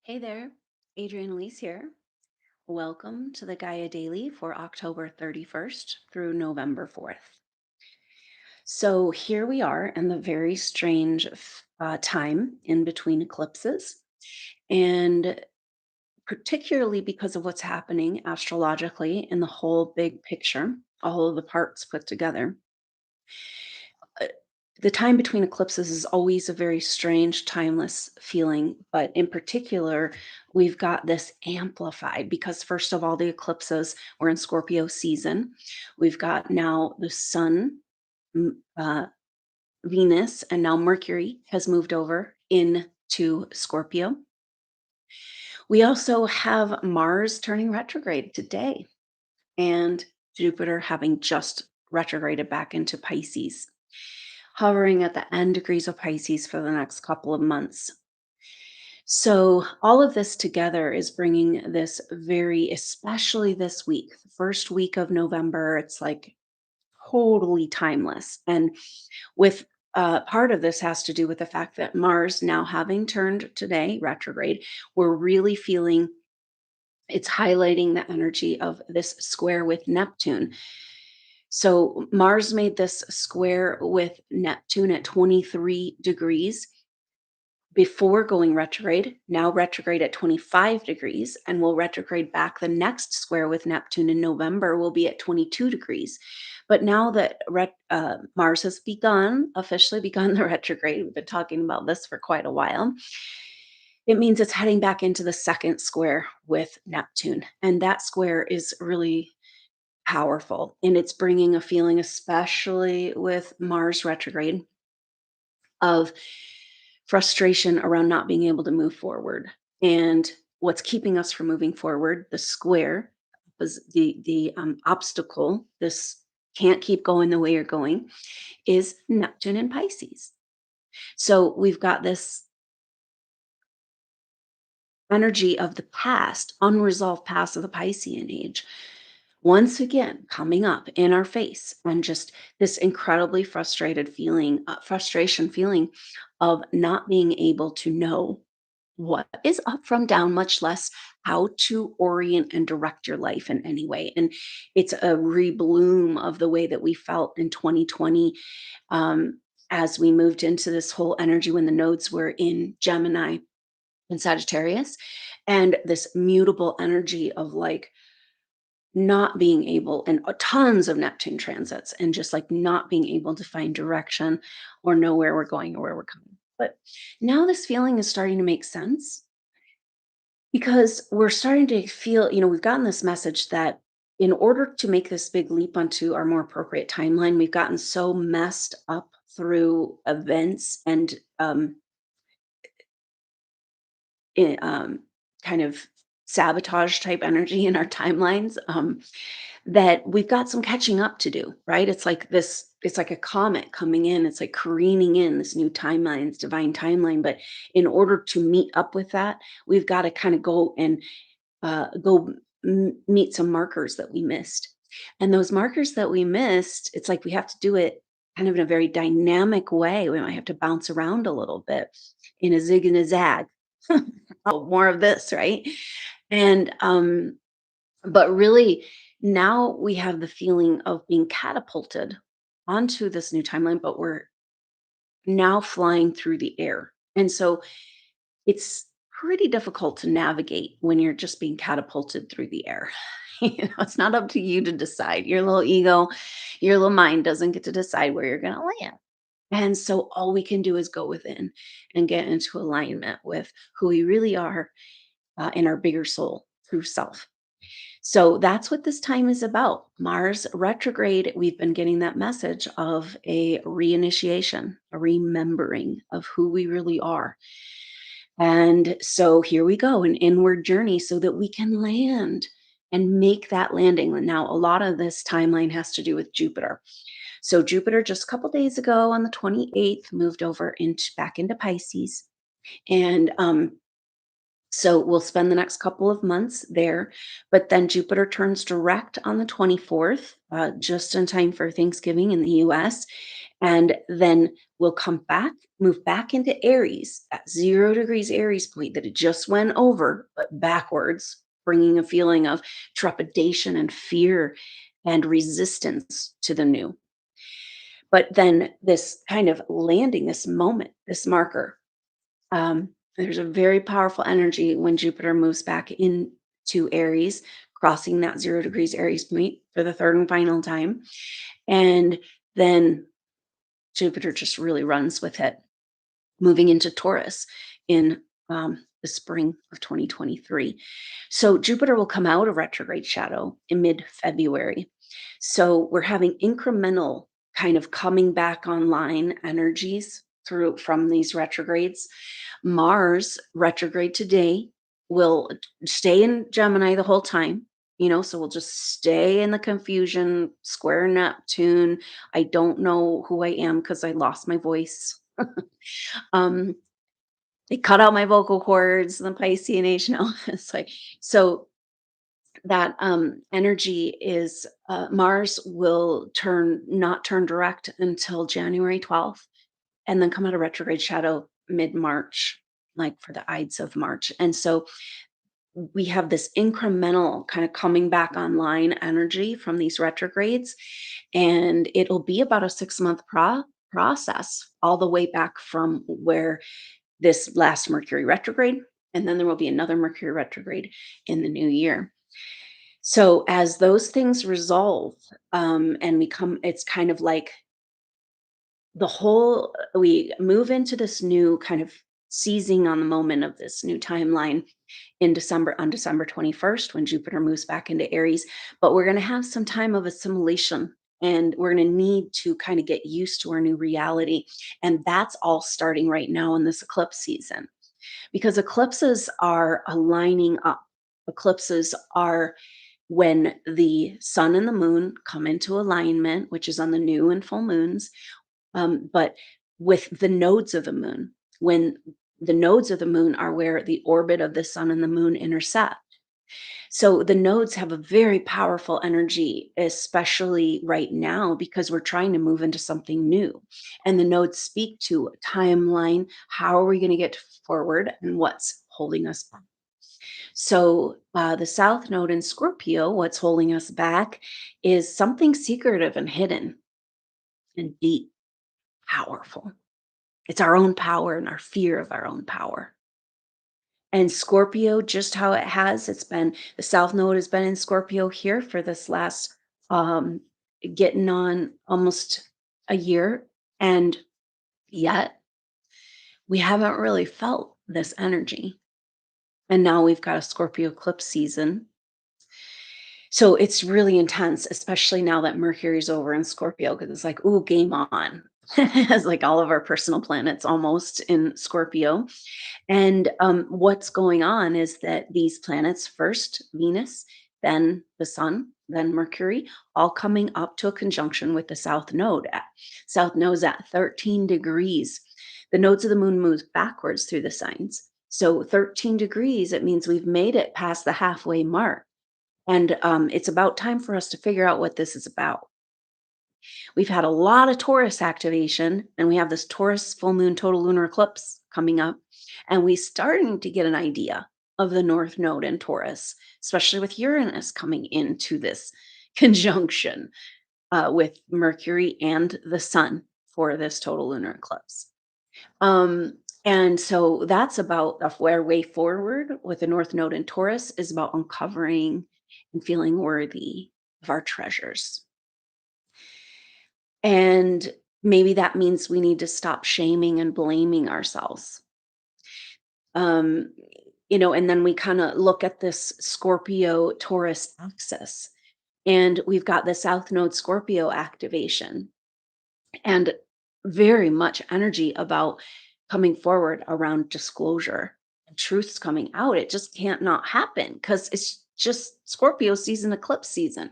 Hey there, Adrienne Elise here. Welcome to the Gaia Daily for October 31st through November 4th. So here we are in the very strange time in between eclipses, and particularly because of what's happening astrologically in the whole big picture, all of the parts put together. uh, the time between eclipses is always a very strange, timeless feeling. But in particular, we've got this amplified because, first of all, the eclipses were in Scorpio season. We've got now the sun, m- uh, Venus, and now Mercury has moved over into Scorpio. We also have Mars turning retrograde today and Jupiter having just retrograded back into Pisces, hovering at the end degrees of Pisces for the next couple of months. So, all of this together is bringing this very, especially this week, the first week of November, it's like totally timeless. And with part of this has to do with the fact that Mars, now having turned today retrograde, we're really feeling it's highlighting the energy of this square with Neptune. So Mars made this square with Neptune at 23 degrees before going retrograde, now retrograde at 25 degrees, and will retrograde back. The next square with Neptune in November will be at 22 degrees. But now that Mars has officially begun the retrograde, we've been talking about this for quite a while. It means it's heading back into the second square with Neptune. And that square is really powerful. And it's bringing a feeling, especially with Mars retrograde, of frustration around not being able to move forward. And what's keeping us from moving forward, the square, was the obstacle, this can't keep going the way you're going, is Neptune and Pisces. So we've got this energy of the past, unresolved past of the Piscean age, once again coming up in our face, and just this incredibly frustration feeling of not being able to know what is up from down, much less how to orient and direct your life in any way. And it's a rebloom of the way that we felt in 2020, um, as we moved into this whole energy when the nodes were in Gemini and Sagittarius, and this mutable energy of like not being able, and tons of Neptune transits, and just like not being able to find direction or know where we're going or where we're coming. But now this feeling is starting to make sense because we're starting to feel, we've gotten this message that in order to make this big leap onto our more appropriate timeline, we've gotten so messed up through events and i- um, kind of sabotage type energy in our timelines, that we've got some catching up to do, right? It's like a comet coming in, it's like careening in this new timeline's divine timeline. But in order to meet up with that, we've got to kind of go and meet some markers that we missed. And those markers that we missed, it's like we have to do it kind of in a very dynamic way. We might have to bounce around a little bit in a zig and a zag. Oh, more of this, right? And but really now we have the feeling of being catapulted onto this new timeline, but we're now flying through the air. And so it's pretty difficult to navigate when you're just being catapulted through the air. It's not up to you to decide. Your little ego, your little mind doesn't get to decide where you're going to land. And so all we can do is go within and get into alignment with who we really are, in our bigger soul, through self. So that's what this time is about. Mars retrograde, we've been getting that message of a reinitiation, a remembering of who we really are. And so here we go, an inward journey so that we can land and make that landing. Now, a lot of this timeline has to do with Jupiter. So Jupiter just a couple days ago on the 28th moved over into back into Pisces. And so we'll spend the next couple of months there, but then Jupiter turns direct on the 24th, just in time for Thanksgiving in the US. And then we'll come back, move back into Aries, at 0 degrees Aries point that it just went over, but backwards, bringing a feeling of trepidation and fear and resistance to the new. But then this kind of landing, this moment, this marker, there's a very powerful energy when Jupiter moves back into Aries, crossing that 0 degrees Aries point for the third and final time. And then Jupiter just really runs with it, moving into Taurus in the spring of 2023. So Jupiter will come out of retrograde shadow in mid February. So we're having incremental kind of coming back online energies through from these retrogrades. Mars retrograde today will stay in Gemini the whole time. So we'll just stay in the confusion, square Neptune. I don't know who I am because I lost my voice. um, they cut out my vocal cords, the Piscean age. No, it's like so that energy is Mars will not turn direct until January 12th, and then come out of retrograde shadow mid-March, like for the Ides of March. And so we have this incremental kind of coming back online energy from these retrogrades, and it'll be about a 6-month process all the way back from where this last Mercury retrograde, and then there will be another Mercury retrograde in the new year. So as those things resolve, and we come, it's kind of like we move into this new kind of seizing on the moment of this new timeline in December, on December 21st, when Jupiter moves back into Aries. But we're going to have some time of assimilation, and we're going to need to kind of get used to our new reality. And that's all starting right now in this eclipse season, because eclipses are aligning up. Eclipses are when the sun and the moon come into alignment, which is on the new and full moons, but with the nodes of the moon, when the nodes of the moon are where the orbit of the sun and the moon intersect. So the nodes have a very powerful energy, especially right now, because we're trying to move into something new. And the nodes speak to a timeline. How are we going to get forward, and what's holding us back? So the South Node in Scorpio, what's holding us back is something secretive and hidden and deep, powerful. It's our own power and our fear of our own power. And Scorpio, just how it's been, the South Node has been in Scorpio here for this last, um, getting on almost a year. And yet we haven't really felt this energy. And now we've got a Scorpio eclipse season. So it's really intense, especially now that Mercury's over in Scorpio, because it's like, ooh, game on. It's like all of our personal planets almost in Scorpio. And what's going on is that these planets, first Venus, then the Sun, then Mercury, all coming up to a conjunction with the South Node. South Node's at 13 degrees. The nodes of the moon moves backwards through the signs. So 13 degrees, it means we've made it past the halfway mark. And it's about time for us to figure out what this is about. We've had a lot of Taurus activation, and we have this Taurus full moon total lunar eclipse coming up, and we starting to get an idea of the North Node in Taurus, especially with Uranus coming into this conjunction with Mercury and the Sun for this total lunar eclipse. Um, and so that's about our way forward with the North Node in Taurus is about uncovering and feeling worthy of our treasures. And maybe that means we need to stop shaming and blaming ourselves. Um, and then we kind of look at this Scorpio Taurus axis, and we've got the South Node Scorpio activation, and very much energy about coming forward around disclosure and truths coming out. It just can't not happen because it's just Scorpio season, eclipse season.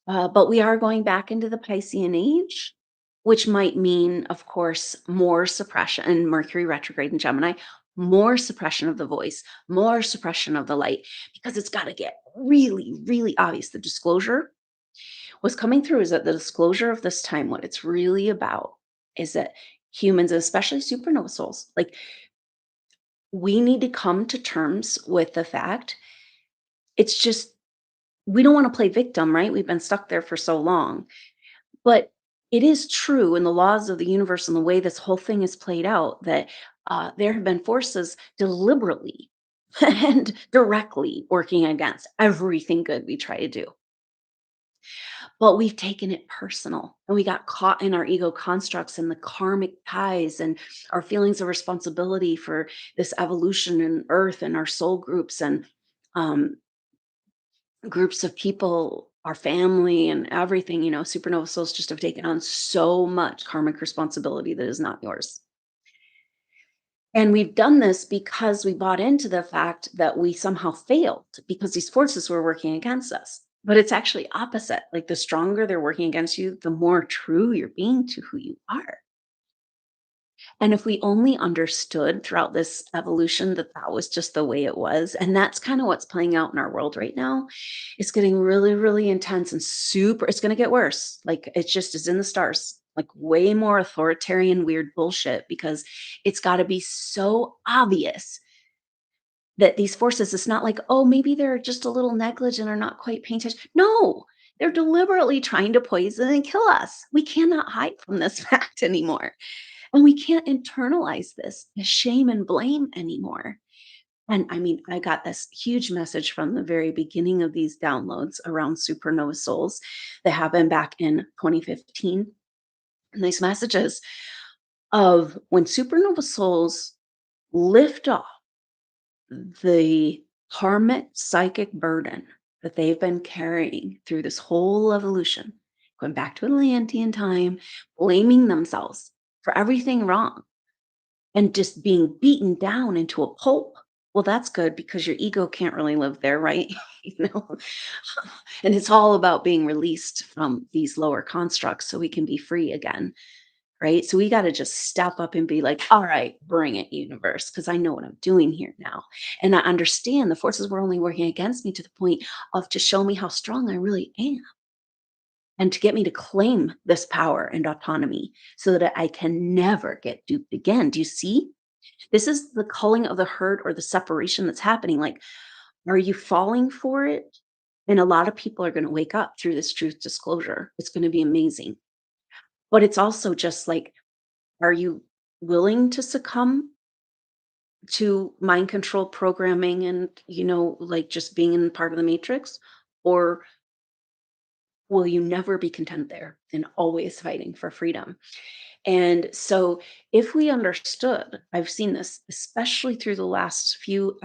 But we are going back into the Piscean age, which might mean, of course, more suppression and Mercury retrograde in Gemini, more suppression of the voice, more suppression of the light, because it's got to get really, really obvious. The disclosure, what's coming through is that the disclosure of this time, what it's really about is that humans, especially supernova souls, like we need to come to terms with the fact it's just we don't want to play victim, right? We've been stuck there for so long. But it is true in the laws of the universe and the way this whole thing is played out that there have been forces deliberately and directly working against everything good we try to do. But we've taken it personal and we got caught in our ego constructs and the karmic ties and our feelings of responsibility for this evolution in earth and our soul groups and um, groups of people, our family and everything. Supernova souls just have taken on so much karmic responsibility that is not yours. And we've done this because we bought into the fact that we somehow failed because these forces were working against us. But it's actually opposite. Like the stronger they're working against you, the more true you're being to who you are. And if we only understood throughout this evolution that that was just the way it was, and that's kind of what's playing out in our world right now, it's getting really, really intense and super, it's going to get worse. Like it just is in the stars, like way more authoritarian, weird bullshit, because it's got to be so obvious that these forces, it's not like, oh, maybe they're just a little negligent or not quite paying attention. No, they're deliberately trying to poison and kill us. We cannot hide from this fact anymore. And we can't internalize this as shame and blame anymore. And I mean, I got this huge message from the very beginning of these downloads around supernova souls that happened back in 2015. And these messages of when supernova souls lift off the karmic psychic burden that they've been carrying through this whole evolution, going back to Atlantean time, blaming themselves for everything wrong and just being beaten down into a pulp. Well, that's good because your ego can't really live there, right? you know, and it's all about being released from these lower constructs so we can be free again, right? So we got to just step up and be like, all right, bring it, universe, because I know what I'm doing here now. And I understand the forces were only working against me to the point of to show me how strong I really am and to get me to claim this power and autonomy so that I can never get duped again. Do you see? This is the culling of the herd or the separation that's happening. Like, are you falling for it? And a lot of people are going to wake up through this truth disclosure. It's going to be amazing. But it's also just like, are you willing to succumb to mind control programming and, like just being in part of the matrix? Or will you never be content there and always fighting for freedom? And so, if we understood, I've seen this, especially through the last few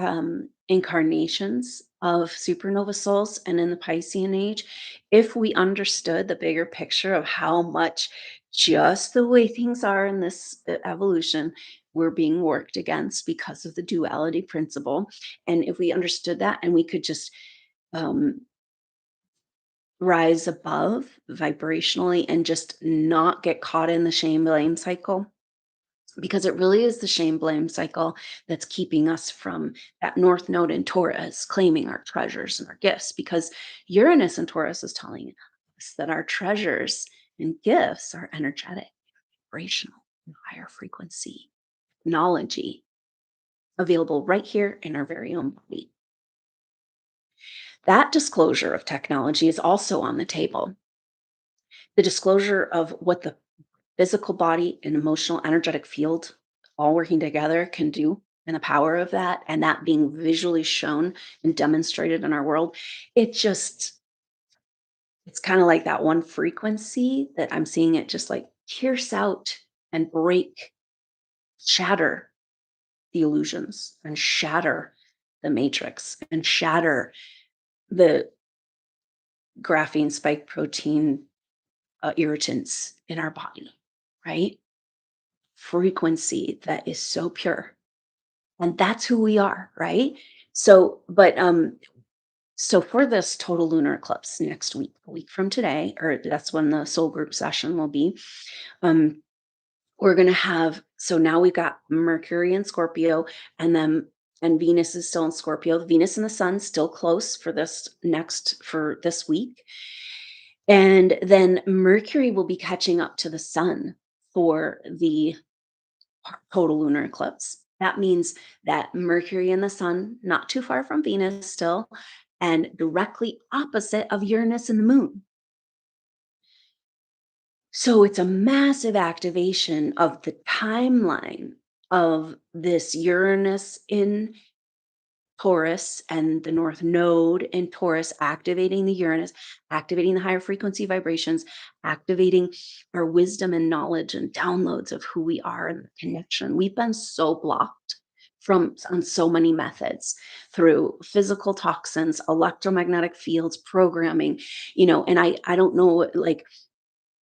incarnations of supernova souls and in the Piscean age, if we understood the bigger picture of how much just the way things are in this evolution, we're being worked against because of the duality principle. And if we understood that and we could just um, rise above vibrationally and just not get caught in the shame blame cycle, because it really is the shame blame cycle that's keeping us from that north node in Taurus claiming our treasures and our gifts, because Uranus and Taurus is telling us that our treasures and gifts are energetic, vibrational, and higher frequency, knowledge available right here in our very own body. That disclosure of technology is also on the table. The disclosure of what the physical body and emotional energetic field all working together can do and the power of that and that being visually shown and demonstrated in our world, it just it's kind of like that one frequency that I'm seeing it just like pierce out and break, shatter the illusions and shatter the matrix and shatter the graphene spike protein irritants in our body, right? Frequency that is so pure. And that's who we are, right? So for this total lunar eclipse next week, a week from today, or that's when the soul group session will be, um, we're gonna have so now we've got Mercury and Scorpio, and Venus is still in Scorpio. Venus and the sun still close for this week. And then Mercury will be catching up to the sun for the total lunar eclipse. That means that Mercury and the sun, not too far from Venus still, and directly opposite of Uranus and the moon. So it's a massive activation of the timeline of this Uranus in Taurus and the North Node in Taurus, activating the Uranus, activating the higher frequency vibrations, activating our wisdom and knowledge and downloads of who we are and the connection. We've been so blocked from on so many methods through physical toxins, electromagnetic fields, programming, and I don't know, like,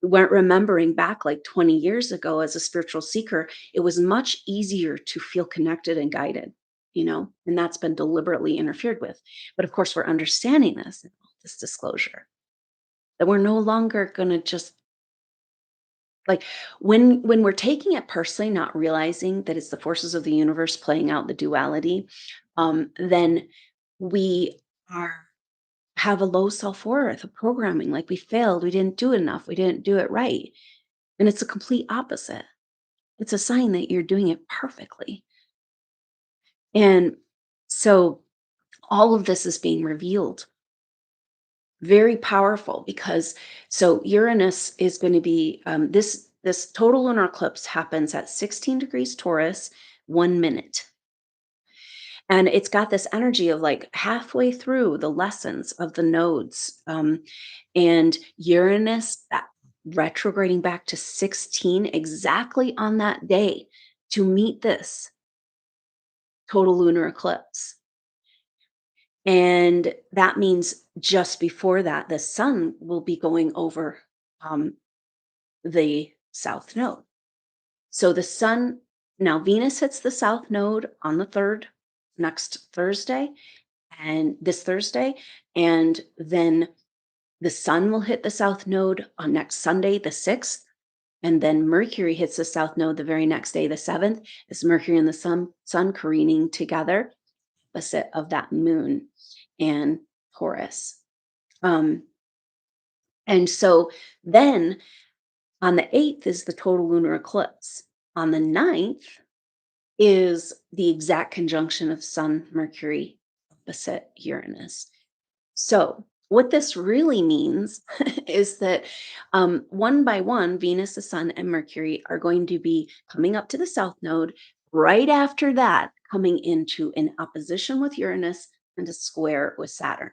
weren't remembering back like 20 years ago as a spiritual seeker, it was much easier to feel connected and guided, and that's been deliberately interfered with. But of course, we're understanding this, and all this disclosure, that we're no longer going to just like when we're taking it personally, not realizing that it's the forces of the universe playing out the duality, then we are have a low self-worth, a programming like we failed, we didn't do enough, we didn't do it right. And it's a complete opposite. It's a sign that you're doing it perfectly. And so all of this is being revealed. Very powerful because so Uranus is going to be this total lunar eclipse happens at 16 degrees Taurus, 1 minute. And it's got this energy of like halfway through the lessons of the nodes. And Uranus retrograding back to 16 exactly on that day to meet this total lunar eclipse. And that means just before that, the sun will be going over um, the south node. So the sun, now Venus hits the south node on the 3rd, next Thursday, and this Thursday. And then the sun will hit the south node on next Sunday, the 6th. And then Mercury hits the south node the very next day, the 7th. It's Mercury and the sun careening together, opposite of that moon and Taurus. Um, and so then on the 8th is the total lunar eclipse. On the 9th is the exact conjunction of Sun, Mercury, opposite Uranus. So, what this really means is that one by one, Venus, the Sun, and Mercury are going to be coming up to the South Node. Right after that, coming into an opposition with Uranus and a square with Saturn.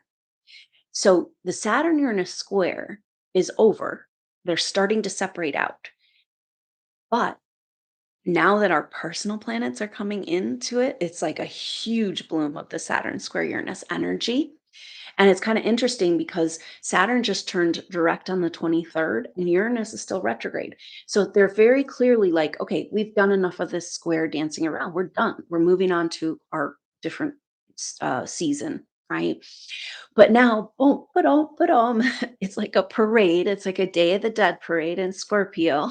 So, the Saturn Uranus square is over. They're starting to separate out. But now that our personal planets are coming into it, it's like a huge bloom of the Saturn square Uranus energy. And it's kind of interesting because Saturn just turned direct on the 23rd and Uranus is still retrograde. So they're very clearly like, okay, we've done enough of this square dancing around. We're done. We're moving on to our different season, right? But now, boom, but it's like a parade. It's like a Day of the Dead parade in Scorpio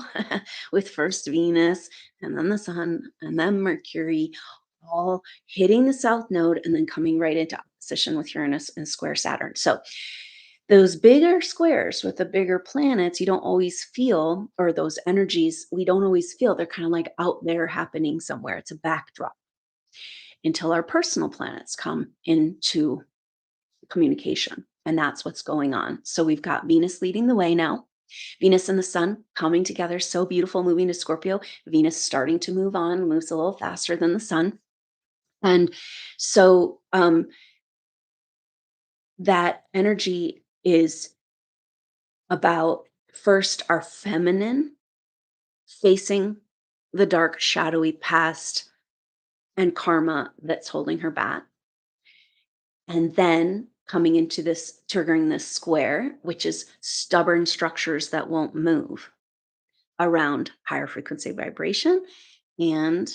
with first Venus and then the Sun and then Mercury all hitting the South Node and then coming right into opposition with Uranus and square Saturn. So those bigger squares with the bigger planets, you don't always feel, or those energies, we don't always feel. They're kind of like out there happening somewhere. It's a backdrop until our personal planets come into communication. And that's what's going on. So we've got Venus leading the way now. Venus and the sun coming together, so beautiful, moving to Scorpio. Venus starting to move on, moves a little faster than the sun. And so that energy is about first our feminine facing the dark, shadowy past and karma that's holding her back. And then coming into this, triggering this square, which is stubborn structures that won't move around higher frequency vibration and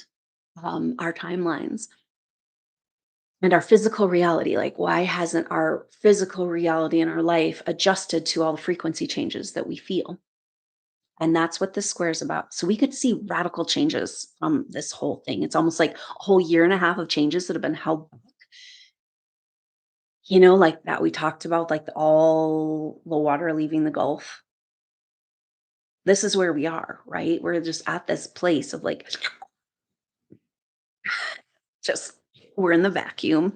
our timelines and our physical reality. Like, why hasn't our physical reality in our life adjusted to all the frequency changes that we feel? And that's what this square is about. So we could see radical changes from this whole thing. It's almost like a whole year and a half of changes that have been held Like that we talked about, like all the water leaving the Gulf. This is where we are, right? We're just at this place of like, just we're in the vacuum.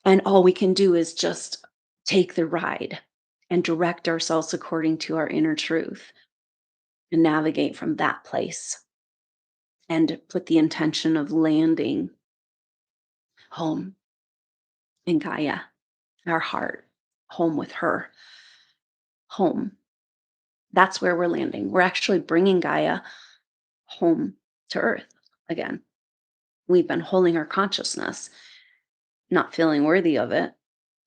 And all we can do is just take the ride and direct ourselves according to our inner truth and navigate from that place and put the intention of landing home in Gaia, our heart, home with her, home. That's where we're landing. We're actually bringing Gaia home to Earth again. We've been holding our consciousness, not feeling worthy of it,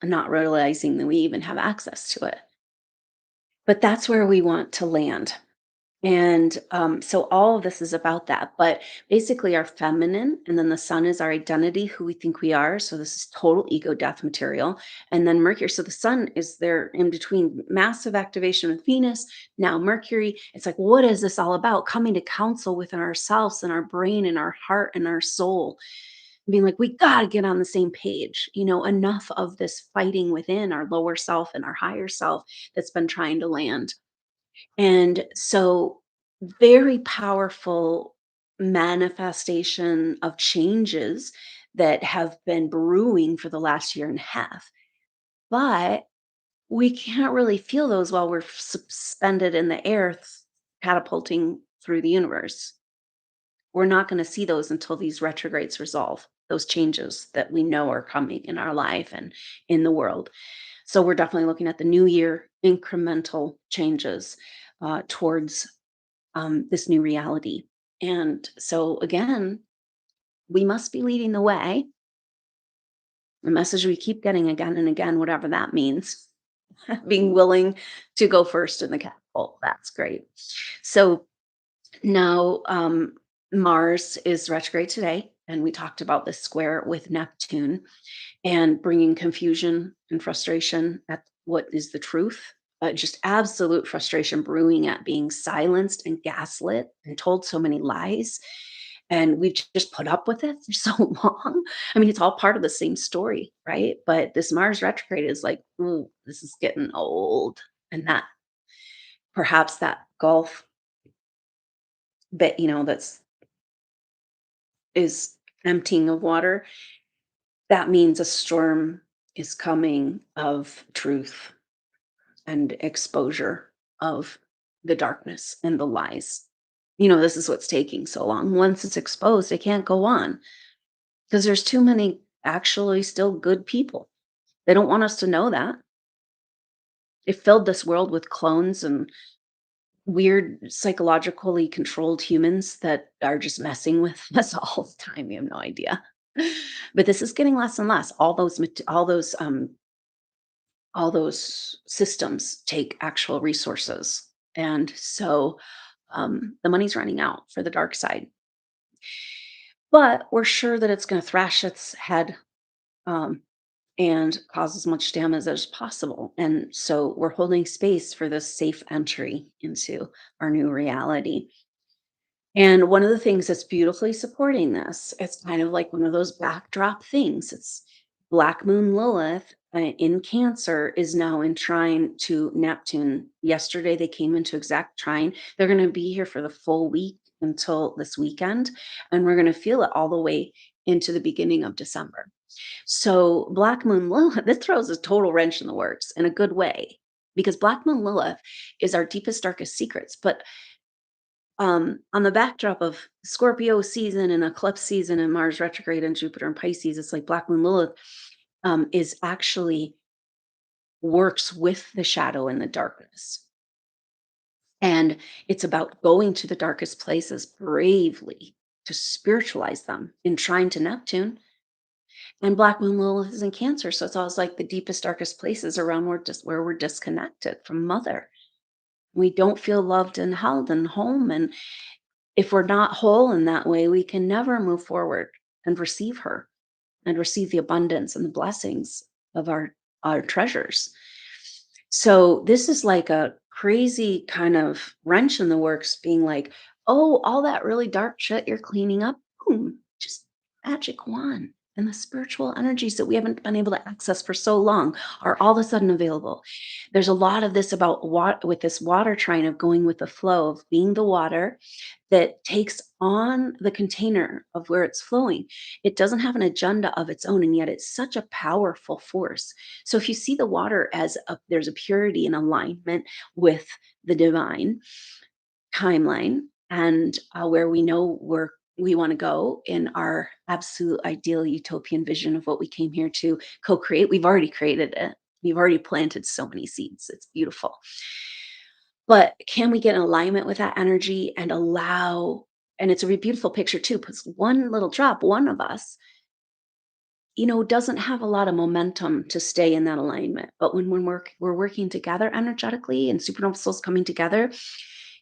and not realizing that we even have access to it. But that's where we want to land. And so all of this is about that. But basically, our feminine, and then the sun is our identity, who we think we are. So this is total ego death material. And then Mercury. So the sun is there in between massive activation with Venus, now Mercury. It's like, what is this all about? Coming to counsel within ourselves and our brain and our heart and our soul. Being like, we got to get on the same page. Enough of this fighting within our lower self and our higher self that's been trying to land. And so, very powerful manifestation of changes that have been brewing for the last year and a half. But we can't really feel those while we're suspended in the air, catapulting through the universe. We're not going to see those until these retrogrades resolve, those changes that we know are coming in our life and in the world. So we're definitely looking at the new year, incremental changes towards this new reality. And so, again, we must be leading the way. The message we keep getting again and again, whatever that means, being willing to go first in the catapult. That's great. So now Mars is retrograde today. And we talked about this square with Neptune and bringing confusion and frustration at what is the truth. Just absolute frustration brewing at being silenced and gaslit and told so many lies. And we've just put up with it for so long. I mean, it's all part of the same story, right? But this Mars retrograde is like, ooh, this is getting old. And that perhaps that Gulf bit, that's is emptying of water, that means a storm is coming of truth and exposure of the darkness and the lies. This is what's taking so long. Once it's exposed, it can't go on because there's too many actually still good people. They don't want us to know that. They filled this world with clones and weird psychologically controlled humans that are just messing with us all the time. You have no idea. But this is getting less and less. All those systems take actual resources. And so the money's running out for the dark side. But we're sure that it's going to thrash its head um, and cause as much damage as possible. And so we're holding space for this safe entry into our new reality. And one of the things that's beautifully supporting this, it's kind of like one of those backdrop things. It's Black Moon Lilith in Cancer is now in trine to Neptune. Yesterday, they came into exact trine. They're going to be here for the full week until this weekend. And we're going to feel it all the way into the beginning of December. So, Black Moon Lilith, this throws a total wrench in the works in a good way because Black Moon Lilith is our deepest, darkest secrets. But on the backdrop of Scorpio season and eclipse season and Mars retrograde and Jupiter and Pisces, it's like Black Moon Lilith is actually works with the shadow and the darkness. And it's about going to the darkest places bravely to spiritualize them in trine to Neptune. And Black Moon Lilith is in Cancer. So it's always like the deepest, darkest places around where we're disconnected from Mother. We don't feel loved and held and home. And if we're not whole in that way, we can never move forward and receive her and receive the abundance and the blessings of our treasures. So this is like a crazy kind of wrench in the works, being like, oh, all that really dark shit you're cleaning up, boom, just magic wand. And the spiritual energies that we haven't been able to access for so long are all of a sudden available. There's a lot of this about what with this water trine of going with the flow, of being the water that takes on the container of where it's flowing. It doesn't have an agenda of its own, and yet it's such a powerful force. So if you see the water as there's a purity and alignment with the divine timeline, and where we know we want to go in our absolute ideal utopian vision of what we came here to co-create. We've already created it. We've already planted so many seeds. It's beautiful. But can we get in alignment with that energy and allow, and it's a beautiful picture too, because one little drop, one of us, doesn't have a lot of momentum to stay in that alignment. But when we're working together energetically and supernova souls coming together,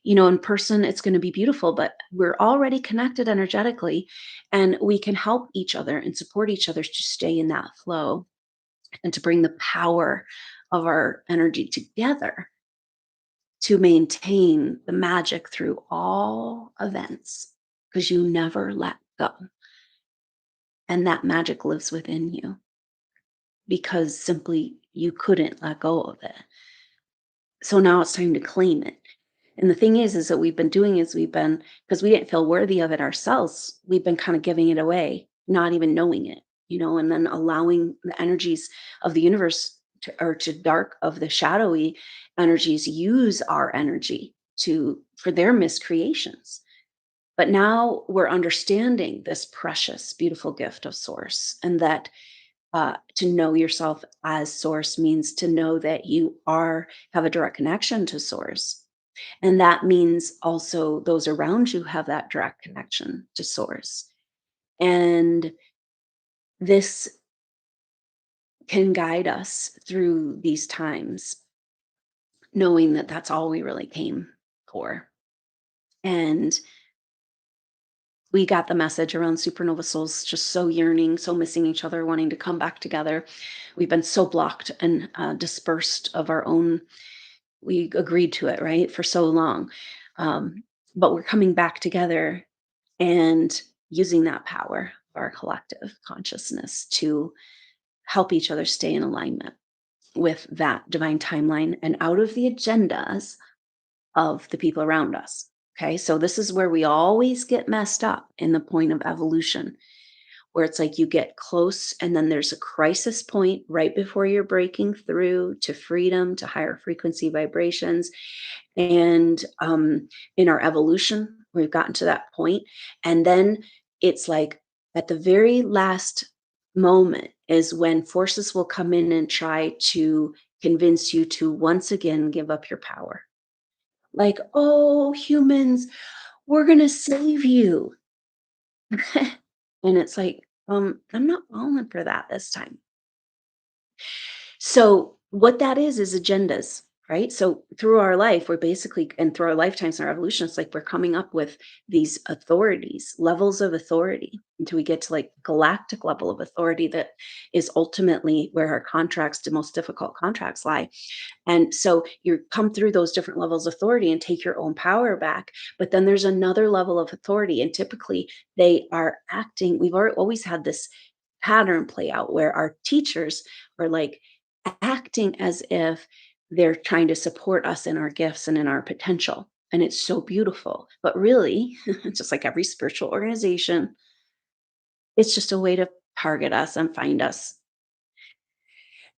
in person, it's going to be beautiful, but we're already connected energetically, and we can help each other and support each other to stay in that flow and to bring the power of our energy together to maintain the magic through all events, because you never let go. And that magic lives within you because simply you couldn't let go of it. So now it's time to claim it. And the thing is that we've been doing is because we didn't feel worthy of it ourselves, we've been kind of giving it away, not even knowing it, and then allowing the energies of the universe to dark of the shadowy energies use our energy for their miscreations. But now we're understanding this precious, beautiful gift of source, and that to know yourself as source means to know that you have a direct connection to source, and that means also those around you have that direct connection to source. And this can guide us through these times, knowing that that's all we really came for. And we got the message around supernova souls just so yearning, so missing each other, wanting to come back together. We've been so blocked and dispersed of our own. We agreed to it, right, for so long. But we're coming back together and using that power of our collective consciousness to help each other stay in alignment with that divine timeline and out of the agendas of the people around us. Okay, so this is where we always get messed up in the point of evolution, where it's like you get close and then there's a crisis point right before you're breaking through to freedom, to higher frequency vibrations. And in our evolution, we've gotten to that point. And then it's like at the very last moment is when forces will come in and try to convince you to once again give up your power. Like, oh, humans, we're going to save you. And it's like, I'm not falling for that this time. So what that is agendas, right? So through our life, we're basically, and through our lifetimes and our evolution, it's like we're coming up with these authorities, levels of authority, until we get to like galactic level of authority that is ultimately where our contracts, the most difficult contracts lie. And so you come through those different levels of authority and take your own power back. But then there's another level of authority. And typically they are acting, always had this pattern play out where our teachers are like acting as if they're trying to support us in our gifts and in our potential. And it's so beautiful. But really, just like every spiritual organization, it's just a way to target us and find us.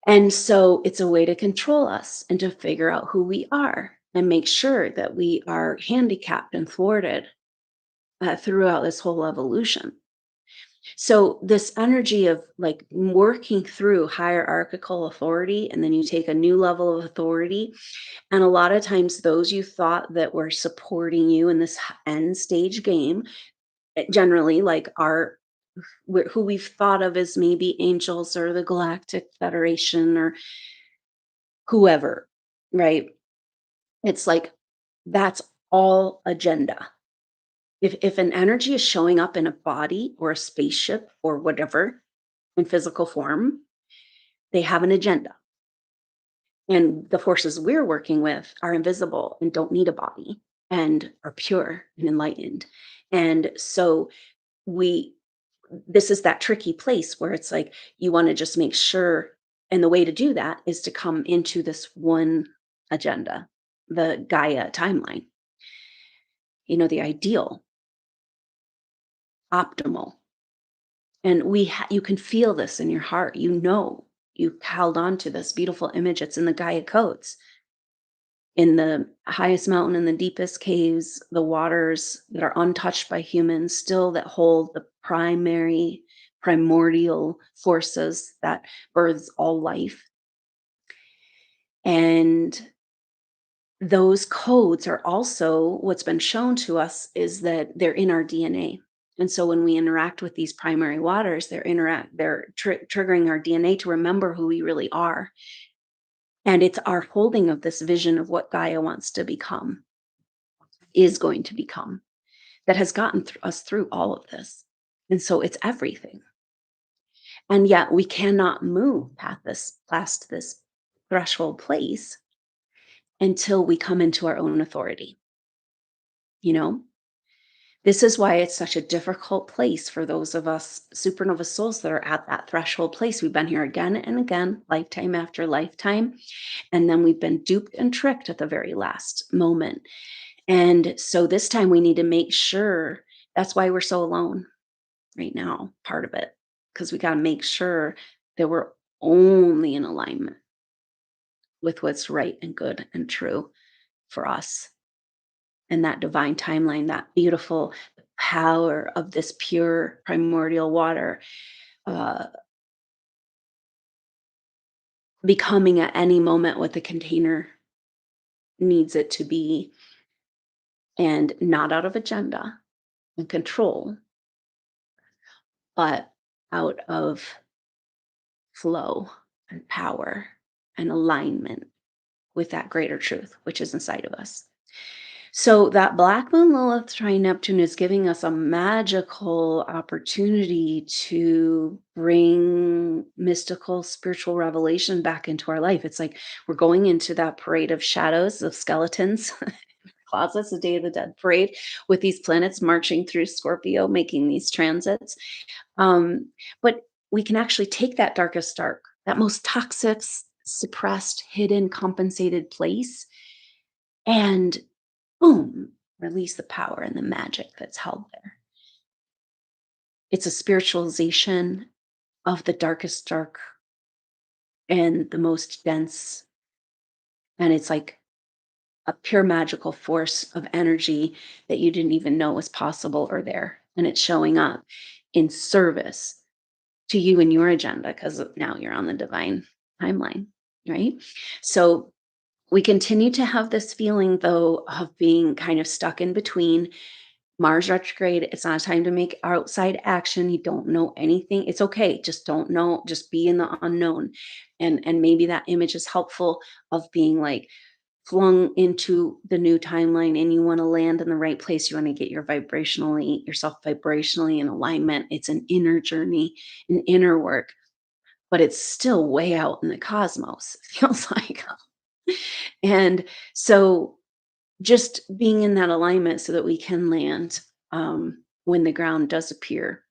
And so it's a way to control us and to figure out who we are and make sure that we are handicapped and thwarted throughout this whole evolution. So, this energy of like working through hierarchical authority, and then you take a new level of authority. And a lot of times, those you thought that were supporting you in this end stage game, generally, like who we've thought of as maybe angels or the Galactic Federation or whoever, right? It's like that's all agenda. If an energy is showing up in a body or a spaceship or whatever in physical form, they have an agenda. And the forces we're working with are invisible and don't need a body and are pure and enlightened. And so we this is that tricky place where it's like you want to just make sure, and the way to do that is to come into this one agenda, the Gaia timeline, the ideal, optimal. And you can feel this in your heart. You held on to this beautiful image. It's in the Gaia codes. In the highest mountain, in the deepest caves, the waters that are untouched by humans, still that hold the primordial forces that births all life. And those codes are also what's been shown to us is that they're in our DNA. And so when we interact with they're triggering our DNA to remember who we really are. And it's our holding of this vision of what Gaia wants to become, is going to become, that has gotten us through all of this. And so it's everything. And yet we cannot move past this threshold place until we come into our own authority. You know, this is why it's such a difficult place for those of us supernova souls that are at that threshold place. We've been here again and again, lifetime after lifetime. And then we've been duped and tricked at the very last moment. And so this time we need to make sure, that's why we're so alone right now, part of it, because we got to make sure that we're only in alignment with what's right and good and true for us. And that divine timeline, that beautiful power of this pure primordial water, uh, becoming at any moment what the container needs it to be, and not out of agenda and control, but out of flow and power and alignment with that greater truth, which is inside of us. So that Black Moon Lilith trine Neptune is giving us a magical opportunity to bring mystical spiritual revelation back into our life. It's like we're going into that parade of shadows, of skeletons, closets, the Day of the Dead parade, with these planets marching through Scorpio, making these transits. But we can actually take that darkest dark, that most toxic, suppressed, hidden, compensated place, and boom, release the power and the magic that's held there. It's a spiritualization of the darkest dark and the most dense. And it's like a pure magical force of energy that you didn't even know was possible or there. And it's showing up in service to you and your agenda because now you're on the divine timeline, right? So we continue to have this feeling, though, of being kind of stuck in between. Mars retrograde, it's not a time to make outside action. You don't know anything. It's okay. Just don't know. Just be in the unknown. And maybe that image is helpful of being like flung into the new timeline and you want to land in the right place. You want to get yourself vibrationally in alignment. It's an inner journey, an inner work, but it's still way out in the cosmos, it feels like. And so just being in that alignment so that we can land when the ground does appear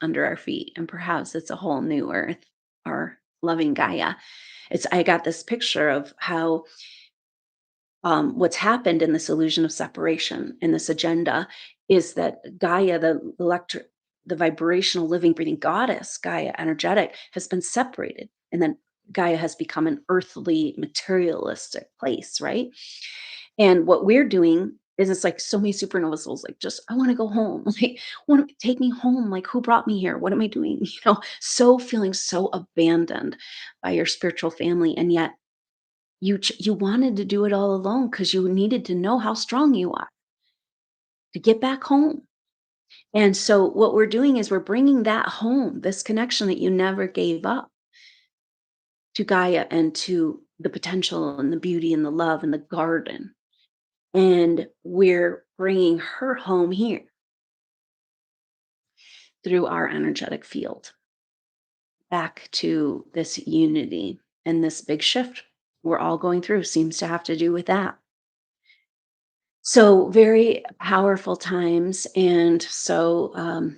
under our feet, and perhaps it's a whole new earth, our loving Gaia. I got this picture of how what's happened in this illusion of separation in this agenda is that Gaia, the vibrational living breathing goddess, Gaia energetic, has been separated, and then Gaia has become an earthly materialistic place, right? And what we're doing is, it's like so many supernova souls, like, just, I want to go home. Like, want to take me home. Like, who brought me here? What am I doing? So feeling so abandoned by your spiritual family. And yet you wanted to do it all alone because you needed to know how strong you are to get back home. And so what we're doing is we're bringing that home, this connection that you never gave up, to Gaia and to the potential and the beauty and the love and the garden. And we're bringing her home here through our energetic field back to this unity, and this big shift we're all going through seems to have to do with that. So very powerful times. And so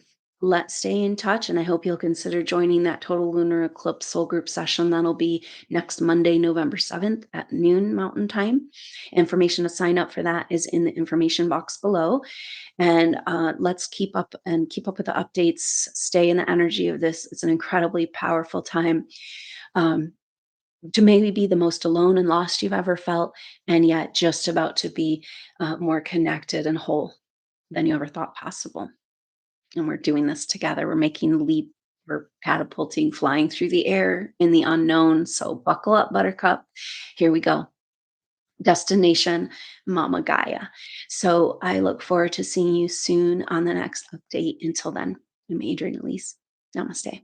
Let's stay in touch, and I hope you'll consider joining that total lunar eclipse soul group session. That'll be next Monday, November 7th at noon Mountain Time. Information to sign up for that is in the information box below. And let's keep up with the updates. Stay in the energy of this. It's an incredibly powerful time. Um, to maybe be the most alone and lost you've ever felt, and yet just about to be more connected and whole than you ever thought possible. And we're doing this together. We're making the leap. We're catapulting, flying through the air in the unknown. So buckle up, Buttercup. Here we go. Destination Mama Gaia. So I look forward to seeing you soon on the next update. Until then, I'm Adrienne Elise. Namaste.